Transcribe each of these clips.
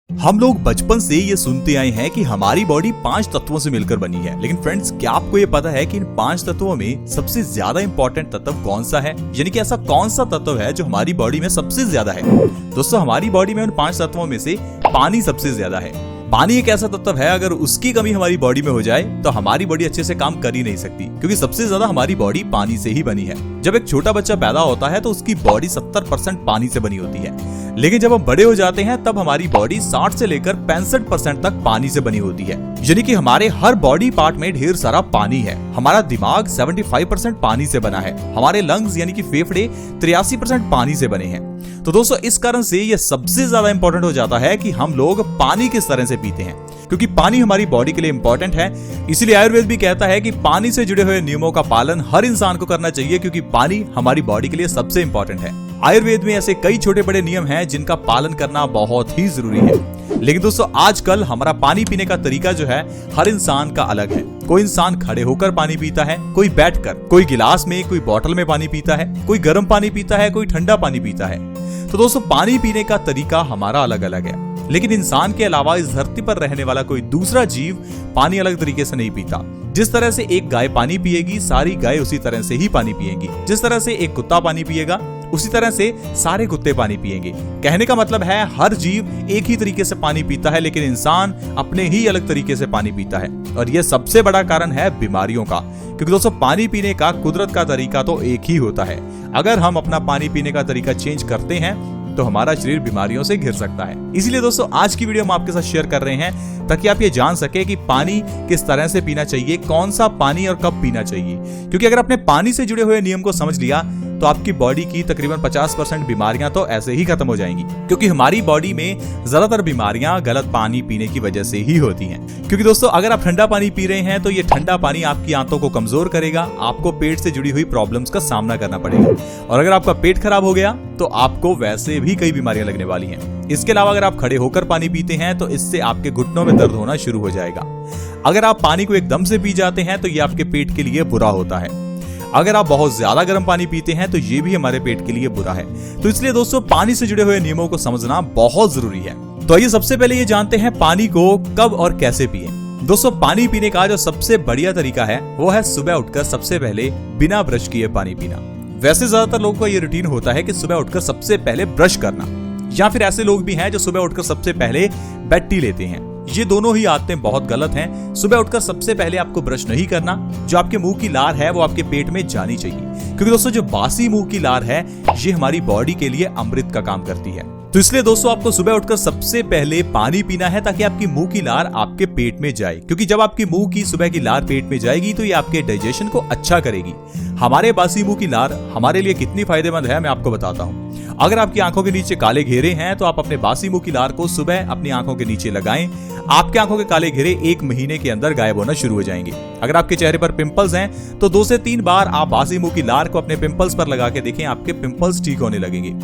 हम लोग बचपन से ये सुनते आए हैं कि हमारी बॉडी 5 तत्वों से मिलकर बनी है, लेकिन फ्रेंड्स क्या आपको ये पता है कि इन 5 तत्वों में सबसे ज्यादा इंपॉर्टेंट तत्व कौन सा है? यानी कि ऐसा कौन सा तत्व है जो हमारी बॉडी में सबसे ज्यादा है? दोस्तों, हमारी बॉडी में उन 5 तत्वों में से पानी सबसे ज्यादा है। पानी एक ऐसा तत्व है, अगर उसकी कमी हमारी बॉडी में हो जाए तो हमारी बॉडी अच्छे से काम कर ही नहीं सकती, क्योंकि सबसे ज्यादा हमारी बॉडी पानी से ही बनी है। जब एक छोटा बच्चा पैदा होता है तो उसकी बॉडी 70% पानी से बनी होती है, लेकिन जब हम बड़े हो जाते हैं तब हमारी बॉडी 60 से लेकर 65% तक पानी से बनी होती है। यानी कि हमारे हर बॉडी पार्ट में ढेर सारा पानी है। हमारा दिमाग 75% पानी से बना है। हमारे लंग्स यानी कि फेफड़े 83% पानी से बने हैं। तो दोस्तों, इस कारण से ये सबसे ज्यादा इंपॉर्टेंट हो जाता है कि हम लोग पानी किस तरह से पीते हैं, क्योंकि पानी हमारी बॉडी के लिए इंपॉर्टेंट है। इसीलिए आयुर्वेद भी कहता है कि पानी से जुड़े हुए नियमों का पालन हर इंसान को करना चाहिए, क्योंकि पानी हमारी बॉडी के लिए सबसे इंपॉर्टेंट है। आयुर्वेद में ऐसे कई छोटे बड़े नियम हैं जिनका पालन करना बहुत ही जरूरी है। लेकिन दोस्तों, आजकल हमारा पानी पीने का तरीका जो है हर इंसान का अलग है। कोई इंसान खड़े होकर पानी पीता है, कोई बैठकर, कोई गिलास में, कोई बोतल में पानी पीता है, कोई गर्म पानी पीता है, कोई ठंडा पानी पीता है। तो दोस्तों, पानी पीने का तरीका हमारा अलग अलग है, लेकिन इंसान के अलावा इस धरती पर रहने वाला कोई दूसरा जीव पानी अलग तरीके से नहीं पीता। जिस तरह से एक गाय पानी पिएगी, सारी गाय उसी तरह से ही पानी पिएंगी। जिस तरह से एक कुत्ता पानी पिएगा, उसी तरह से सारे कुत्ते पानी पिएंगे। कहने का मतलब है हर जीव एक ही तरीके से पानी पीता है, लेकिन इंसान अपने ही अलग तरीके से पानी पीता है। और यह सबसे बड़ा कारण है बीमारियों का, क्योंकि दोस्तों पानी पीने का कुदरत का तरीका तो एक ही होता है। अगर हम अपना पानी पीने का तरीका चेंज करते हैं तो हमारा शरीर बीमारियों से घिर सकता है। इसीलिए दोस्तों, आज की वीडियो हम आपके साथ शेयर कर रहे हैं ताकि आप ये जान सके कि पानी किस तरह से पीना चाहिए, कौन सा पानी और कब पीना चाहिए। क्योंकि अगर आपने पानी से जुड़े हुए नियम को समझ लिया तो आपकी बॉडी की तकरीबन 50% बीमारियां तो ऐसे ही खत्म हो जाएंगी, क्योंकि हमारी बॉडी में ज्यादातर बीमारियां गलत पानी पीने की वजह से ही होती हैं। क्योंकि दोस्तों, अगर आप ठंडा पानी पी रहे हैं तो ये ठंडा पानी आपकी आंतों को कमजोर करेगा, आपको पेट से जुड़ी हुई प्रॉब्लम्स का सामना करना पड़ेगा। और अगर आपका पेट खराब हो गया तो आपको वैसे भी कई बीमारियां लगने वाली हैं। इसके अलावा अगर आप खड़े होकर पानी पीते हैं तो इससे आपके घुटनों में दर्द होना शुरू हो जाएगा। अगर आप पानी को एकदम से पी जाते हैं तो ये आपके पेट के लिए बुरा होता है। अगर आप बहुत ज्यादा गर्म पानी पीते हैं तो ये भी हमारे पेट के लिए बुरा है। तो इसलिए दोस्तों, पानी से जुड़े हुए नियमों को समझना बहुत जरूरी है। तो आइए सबसे पहले ये जानते हैं पानी को कब और कैसे पिएं। दोस्तों, पानी पीने का जो सबसे बढ़िया तरीका है वो है सुबह उठकर सबसे पहले बिना ब्रश किए पानी पीना। वैसे ज्यादातर लोगों का ये रूटीन होता है कि सुबह उठकर सबसे पहले ब्रश करना, या फिर ऐसे लोग भी हैं जो सुबह उठकर सबसे पहले बेड टी लेते हैं। ये दोनों ही आदतें बहुत गलत हैं। सुबह उठकर सबसे पहले आपको ब्रश नहीं करना। जो आपके मुंह की लार है वो आपके पेट में जानी चाहिए, क्योंकि दोस्तों जो बासी मुंह की लार है ये हमारी बॉडी के लिए अमृत का काम करती है। तो इसलिए दोस्तों, आपको सुबह उठकर सबसे पहले पानी पीना है ताकि आपकी मुंह की लार आपके पेट में जाए, क्योंकि जब आपकी मुंह की सुबह की लार पेट में जाएगी तो ये आपके डाइजेशन को अच्छा करेगी। हमारे बासी मुंह की लार हमारे लिए कितनी फायदेमंद है मैं आपको बताता हूँ। अगर आपकी आंखों के नीचे काले घेरे हैं तो आप अपने बासी मुंह की लार को सुबह अपनी आंखों के नीचे लगाएं। आपके आंखों के काले घेरे 1 महीने के अंदर गायब होना शुरू हो जाएंगे। अगर आपके चेहरे पर पिंपल्स हैं तो 2 से 3 बार आप बासी मुंह की लार को अपने पिंपल्स पर लगा के देखें, आपके पिंपल्स ठीक होने लगेंगे।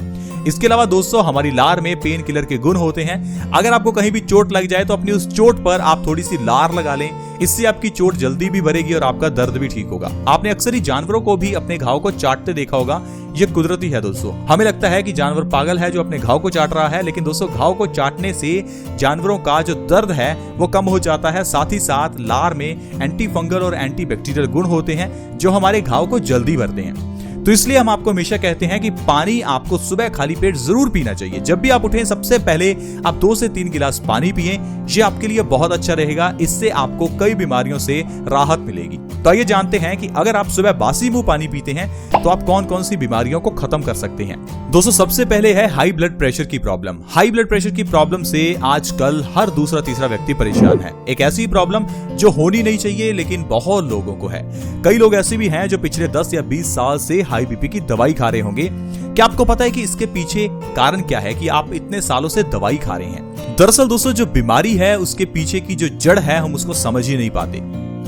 इसके अलावा दोस्तों, हमारी लार में पेन किलर के गुण होते हैं। अगर आपको कहीं भी चोट लग जाए तो अपनी उस चोट पर आप थोड़ी सी लार लगा लें, इससे आपकी चोट जल्दी भी भरेगी और आपका दर्द भी ठीक होगा। आपने अक्सर ही जानवरों को भी अपने घाव को चाटते देखा होगा। ये कुदरती है दोस्तों। हमें लगता है कि जानवर पागल है जो अपने घाव को चाट रहा है, लेकिन दोस्तों घाव को चाटने से जानवरों का जो दर्द है वो कम हो जाता है। साथ ही साथ लार में एंटी फंगल और एंटी बैक्टीरियल गुण होते हैं जो हमारे घाव को जल्दी भरते हैं। तो इसलिए हम आपको हमेशा कहते हैं कि पानी आपको सुबह खाली पेट जरूर पीना चाहिए। जब भी आप उठें सबसे पहले आप 2 से 3 गिलास पानी पिएं। ये आपके लिए बहुत अच्छा रहेगा। इससे आपको कई बीमारियों से राहत मिलेगी। तो आइए जानते हैं कि अगर आप सुबह बासी मुंह पानी पीते हैं तो आप कौन कौन सी बीमारियों को खत्म कर सकते हैं। दोस्तों, सबसे पहले है हाई ब्लड प्रेशर की प्रॉब्लम। हाई ब्लड प्रेशर की प्रॉब्लम से आजकल हर दूसरा तीसरा व्यक्ति परेशान है। एक ऐसी प्रॉब्लम जो होनी नहीं चाहिए लेकिन बहुत लोगों को है। कई लोग ऐसे भी हैं जो पिछले 10 या 20 साल से हाई बीपी की दवाई खा रहे होंगे। क्या आपको पता है कि इसके पीछे कारण क्या है कि आप इतने सालों से दवाई खा रहे हैं? दरअसल दोस्तों, जो बीमारी है उसके पीछे की जो जड़ है हम उसको समझ ही नहीं पाते।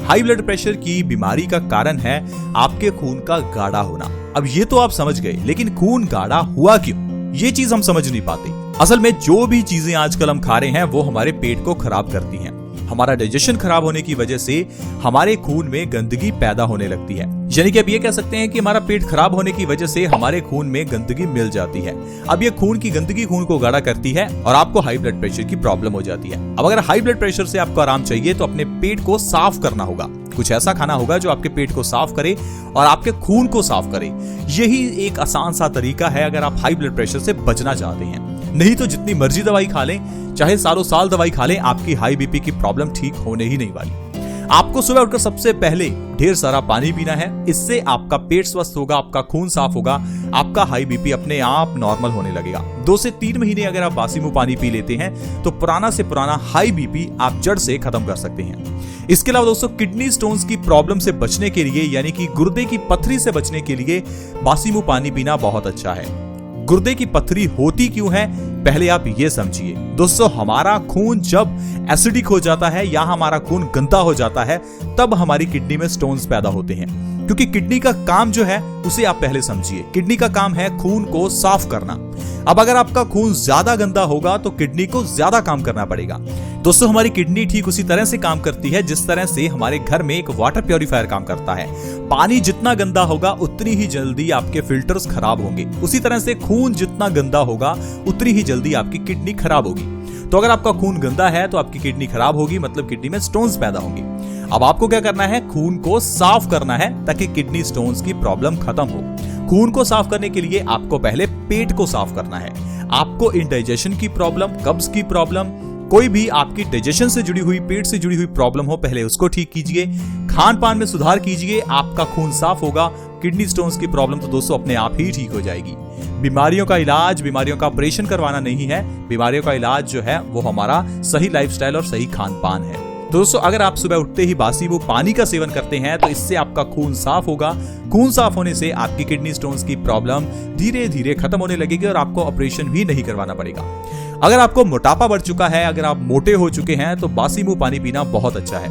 हाई ब्लड प्रेशर की बीमारी का कारण है आपके खून का गाढ़ा होना। अब ये तो आप समझ गए, लेकिन खून गाढ़ा हुआ क्यों, ये चीज हम समझ नहीं पाते। असल में जो भी चीजें आजकल हम खा रहे हैं वो हमारे पेट को खराब करती हैं। हमारा डाइजेशन खराब होने की वजह से हमारे खून में गंदगी पैदा होने लगती है। यानी कि अब ये कह सकते हैं कि हमारा पेट खराब होने की वजह से हमारे खून में गंदगी मिल जाती है। अब ये खून की गंदगी खून को गाढ़ा करती है और आपको हाई ब्लड प्रेशर की प्रॉब्लम हो जाती है। अब अगर हाई ब्लड प्रेशर से आपको आराम चाहिए तो अपने पेट को साफ करना होगा। कुछ ऐसा खाना होगा जो आपके पेट को साफ करे और आपके खून को साफ करे। यही एक आसान सा तरीका है अगर आप हाई ब्लड प्रेशर से बचना चाहते हैं। नहीं तो जितनी मर्जी दवाई खा लें, चाहे सालों साल दवाई खा लें, आपकी हाई बीपी की प्रॉब्लम ठीक होने ही नहीं वाली। आपको सुबह उठकर सबसे पहले ढेर सारा पानी पीना है। इससे आपका पेट स्वस्थ होगा, आपका खून साफ होगा, आपका हाई बीपी अपने आप नॉर्मल होने लगेगा। 2 से 3 महीने अगर आप बासी मुंह पानी पी लेते हैं तो पुराना से पुराना हाई बीपी आप जड़ से खत्म कर सकते हैं। इसके अलावा दोस्तों, किडनी स्टोन्स की प्रॉब्लम से बचने के लिए, यानी कि गुर्दे की पथरी से बचने के लिए बासी मुंह पानी पीना बहुत अच्छा है। गुर्दे की पथरी होती क्यों है, पहले आप ये समझिए। दोस्तों, हमारा खून जब एसिडिक हो जाता है या हमारा खून गंदा हो जाता है तब हमारी किडनी में स्टोन्स पैदा होते हैं। क्योंकि किडनी का काम जो है उसे आप पहले समझिए। किडनी का काम है खून को साफ करना। अब अगर आपका खून ज्यादा गंदा होगा तो किडनी को ज्यादा काम करना पड़ेगा। दोस्तों, हमारी किडनी ठीक उसी तरह से काम करती है जिस तरह से हमारे घर में एक वाटर प्योरीफायर काम करता है। पानी जितना गंदा होगा उतनी ही जल्दी आपके फिल्टर्स खराब होंगे। उसी तरह से खून जितना गंदा होगा उतनी ही जल्दी आपकी किडनी खराब होगी। तो अगर आपका खून गंदा है तो आपकी किडनी खराब होगी, मतलब किडनी में स्टोन्स पैदा होंगे। अब आपको क्या करना है, खून को साफ करना है ताकि किडनी स्टोन्स की प्रॉब्लम खत्म हो। खून को साफ करने के लिए आपको पहले पेट को साफ करना है। आपको इंडाइजेशन की प्रॉब्लम, कब्ज की प्रॉब्लम, कोई भी आपकी डाइजेशन से जुड़ी हुई, पेट से जुड़ी हुई प्रॉब्लम हो, पहले उसको ठीक कीजिए। खान पान में सुधार कीजिए, आपका खून साफ होगा। किडनी स्टोन्स की प्रॉब्लम तो दोस्तों अपने आप ही ठीक हो जाएगी। बीमारियों का इलाज, बीमारियों का ऑपरेशन करवाना नहीं है। बीमारियों का इलाज जो है वो हमारा सही लाइफस्टाइल और सही खान पान है। दोस्तों, अगर आप सुबह उठते ही बासी मुंह पानी का सेवन करते हैं तो इससे आपका खून साफ होगा। खून साफ होने से आपकी किडनी स्टोन्स की प्रॉब्लम धीरे धीरे खत्म होने लगेगी और आपको ऑपरेशन भी नहीं करवाना पड़ेगा। अगर आपको मोटापा बढ़ चुका है, अगर आप मोटे हो चुके हैं तो बासी मुंह पानी पीना बहुत अच्छा है।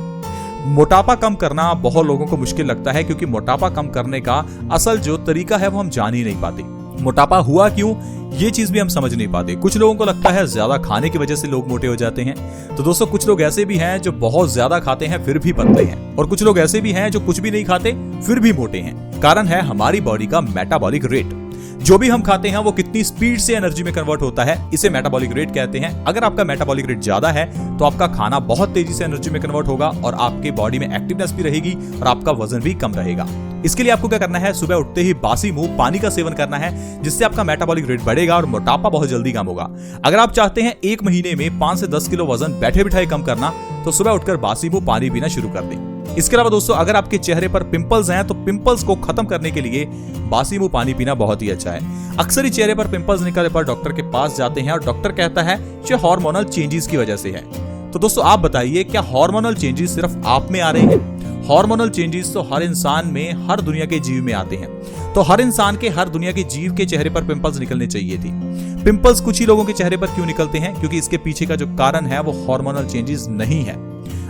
मोटापा कम करना बहुत लोगों को मुश्किल लगता है क्योंकि मोटापा कम करने का असल जो तरीका है वो हम जान ही नहीं पाते। मोटापा हुआ क्यों, ये चीज भी हम समझ नहीं पाते। कुछ लोगों को लगता है ज्यादा खाने की वजह से लोग मोटे हो जाते हैं। तो दोस्तों, कुछ लोग ऐसे भी हैं जो बहुत ज्यादा खाते हैं फिर भी पतले हैं, और कुछ लोग ऐसे भी हैं जो कुछ भी नहीं खाते फिर भी मोटे हैं। कारण है हमारी बॉडी का मेटाबॉलिक रेट। जो भी हम खाते हैं वो कितनी स्पीड से एनर्जी में कन्वर्ट होता है, इसे मेटाबॉलिक रेट कहते हैं। अगर आपका मेटाबॉलिक रेट ज्यादा है तो आपका खाना बहुत तेजी से एनर्जी में कन्वर्ट होगा और आपके बॉडी में एक्टिवनेस भी रहेगी और आपका वजन भी कम रहेगा। इसके लिए आपको क्या करना है, सुबह उठते ही बासी मुंह पानी का सेवन करना है, जिससे आपका मेटाबॉलिक रेट बढ़ेगा और मोटापा बहुत जल्दी कम होगा। अगर आप चाहते हैं 1 महीने में 5 से 10 किलो वजन बैठे बिठाए कम करना, तो सुबह उठकर बासी मुंह पानी पीना शुरू कर दें। इसके अलावा दोस्तों, अगर आपके चेहरे पर पिंपल्स हैं तो पिंपल्स को खत्म करने के लिए बासी मुंह पानी पीना बहुत ही अच्छा है। अक्सर ही चेहरे पर पिंपल्स निकलने पर डॉक्टर के पास जाते हैं और डॉक्टर कहता है ये हार्मोनल चेंजेस की वजह से है। तो दोस्तों, आप बताइए, क्या हार्मोनल चेंजेस सिर्फ आप में आ रहे हैं? हार्मोनल चेंजेस तो हर इंसान में, हर दुनिया के जीव में आते हैं। तो हर इंसान के, हर दुनिया के जीव के चेहरे पर पिंपल्स निकलने चाहिए थी। पिंपल्स कुछ ही लोगों के चेहरे पर क्यों निकलते हैं? क्योंकि इसके पीछे का जो कारण है वो हार्मोनल चेंजेस नहीं है।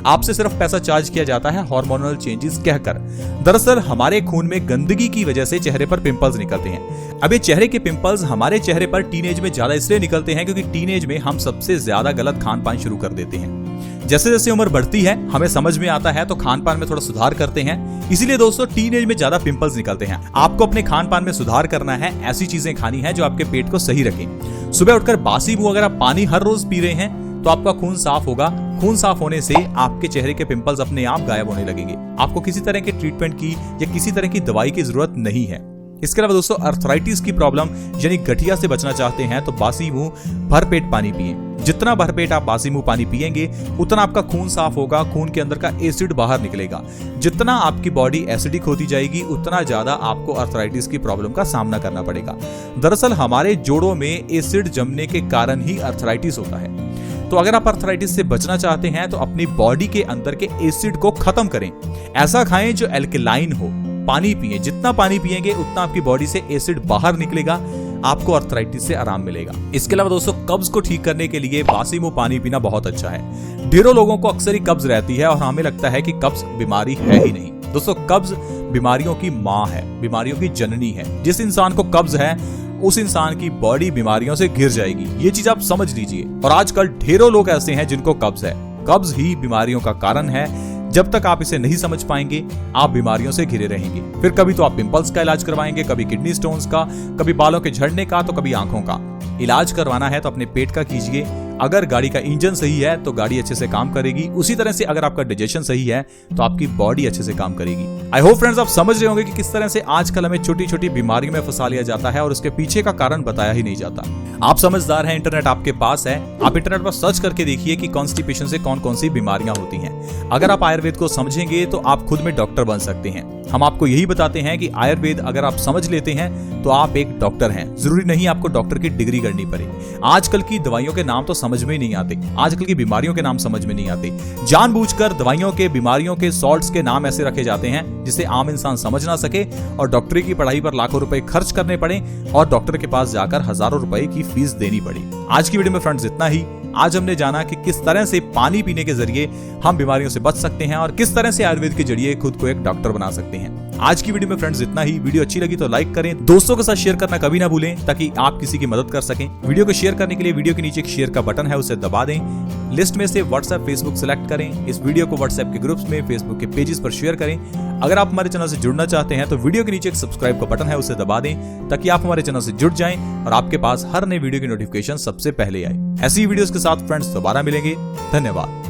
आपसे सिर्फ पैसा चार्ज किया जाता है हार्मोनल चेंजेस कहकर। दरअसल हमारे खून में गंदगी की वजह से चेहरे पर पिंपल्स निकलते हैं। अब ये चेहरे के पिंपल्स हमारे चेहरे पर टीनेज में ज्यादा इसलिए निकलते हैं क्योंकि टीनेज में हम सबसे ज्यादा गलत खान पान शुरू कर देते हैं। जैसे जैसे उम्र बढ़ती है, हमें समझ में आता है तो खान पान में थोड़ा सुधार करते हैं। इसीलिए दोस्तों, टीनेज में ज्यादा पिंपल्स निकलते हैं। आपको अपने खान पान में सुधार करना है, ऐसी चीजें खानी है जो आपके पेट को सही रखें। सुबह उठकर बासी मुंह अगर आप पानी हर रोज पी रहे हैं तो आपका खून साफ होगा। खून साफ होने से आपके चेहरे के पिंपल्स अपने आप गायब होने लगेंगे। आपको किसी तरह के ट्रीटमेंट की या किसी तरह की दवाई की जरूरत नहीं है। इसके अलावा दोस्तों, अर्थराइटिस की प्रॉब्लम यानी गठिया से बचना चाहते हैं तो बासी मुंह भरपेट पानी पिएं। जितना भरपेट आप बासी मुंह पानी पिएंगे उतना आपका खून साफ होगा, खून के अंदर का एसिड बाहर निकलेगा। जितना आपकी बॉडी एसिडिक होती जाएगी उतना ज्यादा आपको अर्थराइटिस की प्रॉब्लम का सामना करना पड़ेगा। दरअसल हमारे जोड़ों में एसिड जमने के कारण ही अर्थराइटिस होता है। तो अगर आप अर्थराइटिस से बचना चाहते हैं तो अपनी बॉडी के अंदर के एसिड को खत्म करें। ऐसा खाएं जो एल्कलाइन हो। पानी पिएं, जितना पानी पिएंगे उतना आपकी बॉडी से एसिड बाहर निकलेगा, आपको अर्थराइटिस से आराम मिलेगा। इसके अलावा दोस्तों, कब्ज को ठीक करने के लिए बासी मुंह पानी पीना बहुत अच्छा है। ढेरों लोगों को अक्सर ही कब्ज रहती है और हमें लगता है कि कब्ज बीमारी है ही नहीं। दोस्तों, कब्ज बीमारियों की माँ है, बीमारियों की जननी है। जिस इंसान को कब्ज है उस इंसान की बॉडी बीमारियों से घिर जाएगी। ये चीज आप समझ लीजिए। और आजकल ढेरों लोग ऐसे हैं जिनको कब्ज है। कब्ज ही बीमारियों का कारण है। जब तक आप इसे नहीं समझ पाएंगे, आप बीमारियों से घिरे रहेंगे। फिर कभी तो आप पिंपल्स का इलाज करवाएंगे, कभी किडनी स्टोन्स का, कभी बालों के झड़ने का, तो कभी आंखों का। इलाज करवाना है तो अपने पेट का कीजिए। अगर गाड़ी का इंजन सही है तो गाड़ी अच्छे से काम करेगी। उसी तरह से अगर आपका डाइजेशन सही है तो आपकी बॉडी अच्छे से काम करेगी। आई होप फ्रेंड्स आप समझ रहे होंगे कि किस तरह से आजकल हमें छोटी छोटी बीमारियों में फंसा लिया जाता है और उसके पीछे का कारण बताया ही नहीं जाता। आप समझदार हैं, इंटरनेट आपके पास है। आप इंटरनेट पर सर्च करके देखिए कि कॉन्स्टिपेशन से कौन कौन सी बीमारियां होती हैं। अगर आप आयुर्वेद को समझेंगे तो आप खुद में डॉक्टर बन सकते हैं। हम आपको यही बताते हैं कि आयुर्वेद अगर आप समझ लेते हैं तो आप एक डॉक्टर हैं। जरूरी नहीं आपको डॉक्टर की डिग्री करनी पड़े। आजकल की दवाइयों के नाम तो समझ में ही नहीं आते, आजकल की बीमारियों के नाम समझ में नहीं आते। जानबूझकर दवाइयों के, बीमारियों के, सॉल्ट्स के नाम ऐसे रखे जाते हैं जिसे आम इंसान समझ ना सके और डॉक्टरी की पढ़ाई पर लाखों रुपए खर्च करने पड़े और डॉक्टर के पास जाकर हजारों रुपए की फीस देनी पड़ी। आज की वीडियो में फ्रेंड्स इतना ही। आज हमने जाना कि किस तरह से पानी पीने के जरिए हम बीमारियों से बच सकते हैं और किस तरह से आयुर्वेद के जरिए खुद को एक डॉक्टर बना सकते हैं। आज की वीडियो में फ्रेंड्स इतना ही। वीडियो अच्छी लगी तो लाइक करें, दोस्तों के साथ शेयर करना कभी ना भूलें ताकि आप किसी की मदद कर सकें। वीडियो को शेयर करने के लिए वीडियो के नीचे एक शेयर का बटन है, उसे दबा दें। लिस्ट में से व्हाट्सएप, फेसबुक सेलेक्ट करें। इस वीडियो को व्हाट्सएप के ग्रुप्स में, फेसबुक के पेजेस पर शेयर करें। अगर आप हमारे चैनल से जुड़ना चाहते हैं तो वीडियो के नीचे एक सब्सक्राइब का बटन है, उसे दबा दें ताकि आप हमारे चैनल से जुड़ जाएं और आपके पास हर नई वीडियो की नोटिफिकेशन सबसे पहले आए। ऐसी वीडियोस के साथ फ्रेंड्स दोबारा मिलेंगे। धन्यवाद।